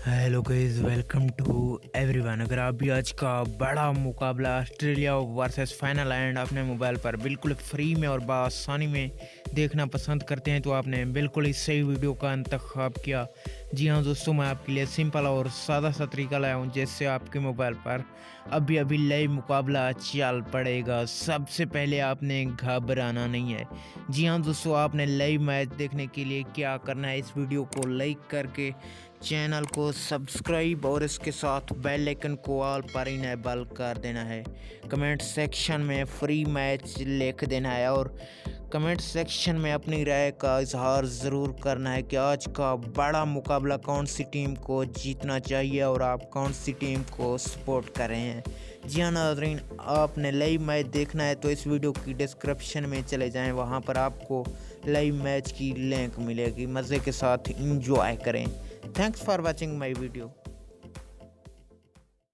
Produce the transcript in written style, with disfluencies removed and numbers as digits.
Hello guys, welcome to everyone. अगर आप भी आज का बड़ा मुकाबला ऑस्ट्रेलिया वर्सेस फाइनल एंड अपने मोबाइल पर बिल्कुल फ्री में और बआसानी में देखना पसंद करते हैं तो आपने बिल्कुल ही सही वीडियो का इंतखाब किया। जी हाँ दोस्तों, मैं आपके लिए सिंपल और सादा सा तरीका लाया हूँ जिससे आपके मोबाइल पर अभी अभी लाइव मुकाबला चल पड़ेगा। सबसे पहले आपने घबराना नहीं है। जी हाँ दोस्तों, आपने लाइव मैच देखने के लिए क्या करना है, इस वीडियो को लाइक करके चैनल को सब्सक्राइब और इसके साथ बेल आइकन को ऑल पर इनेबल कर देना है। कमेंट सेक्शन में फ्री मैच लिख देना है और कमेंट सेक्शन में अपनी राय का इजहार ज़रूर करना है कि आज का बड़ा मुकाबला कौन सी टीम को जीतना चाहिए और आप कौन सी टीम को सपोर्ट कर रहे हैं। जी हाँ नाज़रीन, आपने लाइव मैच देखना है तो इस वीडियो की डिस्क्रिप्शन में चले जाएं, वहाँ पर आपको लाइव मैच की लिंक मिलेगी। मज़े के साथ इंजॉय करें। Thanks for watching my video.